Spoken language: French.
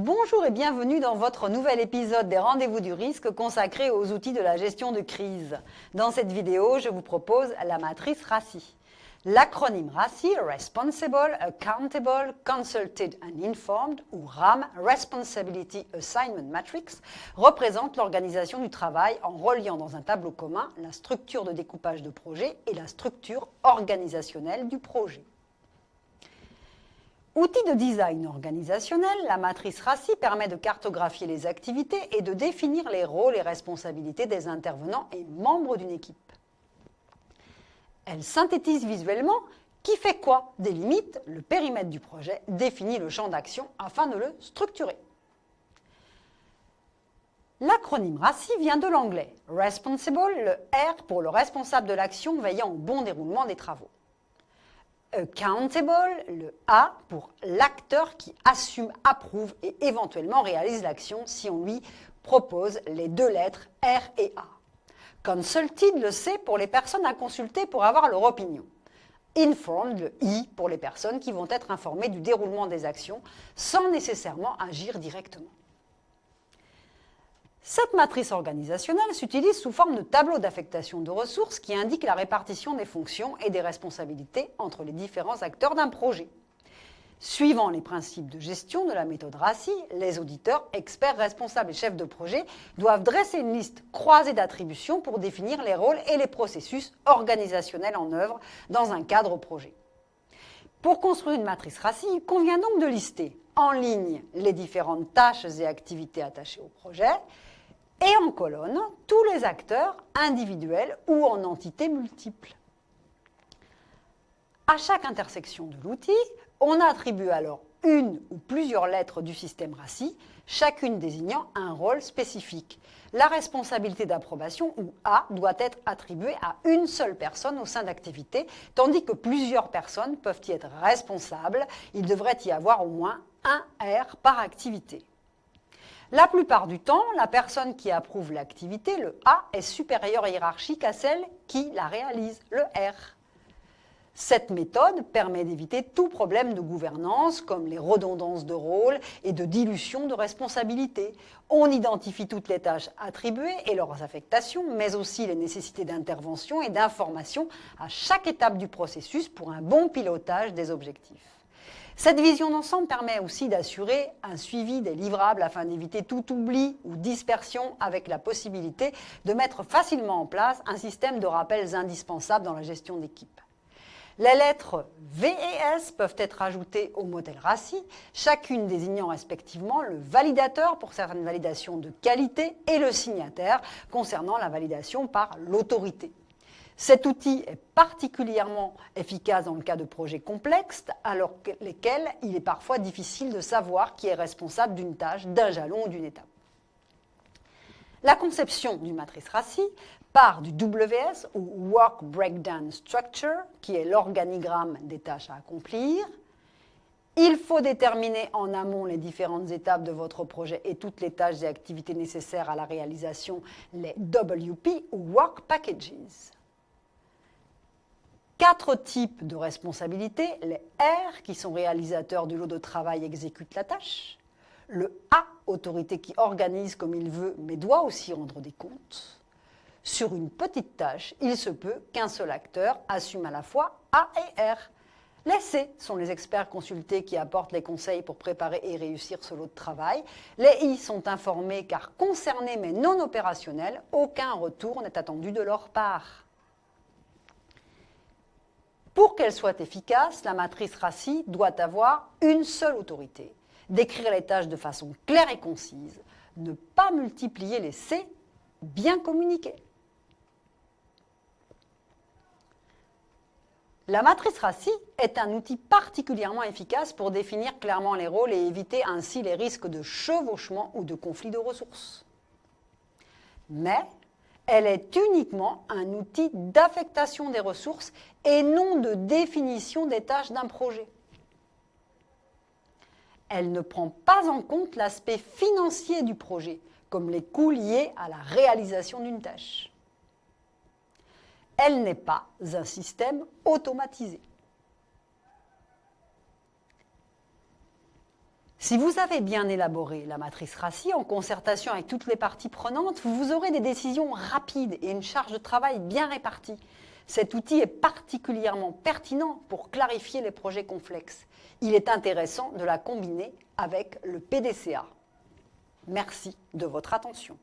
Bonjour et bienvenue dans votre nouvel épisode des Rendez-vous du risque consacré aux outils de la gestion de crise. Dans cette vidéo, je vous propose la matrice RACI. L'acronyme RACI, Responsible, Accountable, Consulted and Informed, ou RAM, Responsibility Assignment Matrix, représente l'organisation du travail en reliant dans un tableau commun la structure de découpage de projet et la structure organisationnelle du projet. Outil de design organisationnel, la matrice RACI permet de cartographier les activités et de définir les rôles et responsabilités des intervenants et membres d'une équipe. Elle synthétise visuellement qui fait quoi, délimite le périmètre du projet, définit le champ d'action afin de le structurer. L'acronyme RACI vient de l'anglais Responsible, le R pour le responsable de l'action veillant au bon déroulement des travaux. Accountable, le A pour l'acteur qui assume, approuve et éventuellement réalise l'action si on lui propose les deux lettres R et A. Consulted, le C pour les personnes à consulter pour avoir leur opinion. Informed, le I pour les personnes qui vont être informées du déroulement des actions sans nécessairement agir directement. Cette matrice organisationnelle s'utilise sous forme de tableau d'affectation de ressources qui indique la répartition des fonctions et des responsabilités entre les différents acteurs d'un projet. Suivant les principes de gestion de la méthode RACI, les auditeurs, experts, responsables et chefs de projet doivent dresser une liste croisée d'attributions pour définir les rôles et les processus organisationnels en œuvre dans un cadre projet. Pour construire une matrice RACI, il convient donc de lister en ligne les différentes tâches et activités attachées au projet, et en colonne, tous les acteurs individuels ou en entités multiples. À chaque intersection de l'outil, on attribue alors une ou plusieurs lettres du système RACI, chacune désignant un rôle spécifique. La responsabilité d'approbation, ou A, doit être attribuée à une seule personne au sein d'activités, tandis que plusieurs personnes peuvent y être responsables. Il devrait y avoir au moins un R par activité. La plupart du temps, la personne qui approuve l'activité, le A, est supérieure hiérarchique à celle qui la réalise, le R. Cette méthode permet d'éviter tout problème de gouvernance, comme les redondances de rôles et de dilution de responsabilités. On identifie toutes les tâches attribuées et leurs affectations, mais aussi les nécessités d'intervention et d'information à chaque étape du processus pour un bon pilotage des objectifs. Cette vision d'ensemble permet aussi d'assurer un suivi des livrables afin d'éviter tout oubli ou dispersion avec la possibilité de mettre facilement en place un système de rappels indispensables dans la gestion d'équipe. Les lettres V et S peuvent être ajoutées au modèle RACI, chacune désignant respectivement le validateur pour certaines validations de qualité et le signataire concernant la validation par l'autorité. Cet outil est particulièrement efficace dans le cas de projets complexes, alors lesquels il est parfois difficile de savoir qui est responsable d'une tâche, d'un jalon ou d'une étape. La conception d'une matrice RACI part du WS, ou Work Breakdown Structure, qui est l'organigramme des tâches à accomplir. Il faut déterminer en amont les différentes étapes de votre projet et toutes les tâches et activités nécessaires à la réalisation, les WP, ou Work Packages. 4 types de responsabilités. Les R, qui sont réalisateurs du lot de travail, exécutent la tâche. Le A, autorité qui organise comme il veut, mais doit aussi rendre des comptes. Sur une petite tâche, il se peut qu'un seul acteur assume à la fois A et R. Les C sont les experts consultés qui apportent les conseils pour préparer et réussir ce lot de travail. Les I sont informés car concernés mais non opérationnels. Aucun retour n'est attendu de leur part. Pour qu'elle soit efficace, la matrice RACI doit avoir une seule autorité, décrire les tâches de façon claire et concise, ne pas multiplier les C, bien communiquer. La matrice RACI est un outil particulièrement efficace pour définir clairement les rôles et éviter ainsi les risques de chevauchement ou de conflit de ressources. Mais elle est uniquement un outil d'affectation des ressources et non de définition des tâches d'un projet. Elle ne prend pas en compte l'aspect financier du projet, comme les coûts liés à la réalisation d'une tâche. Elle n'est pas un système automatisé. Si vous avez bien élaboré la matrice RACI en concertation avec toutes les parties prenantes, vous aurez des décisions rapides et une charge de travail bien répartie. Cet outil est particulièrement pertinent pour clarifier les projets complexes. Il est intéressant de la combiner avec le PDCA. Merci de votre attention.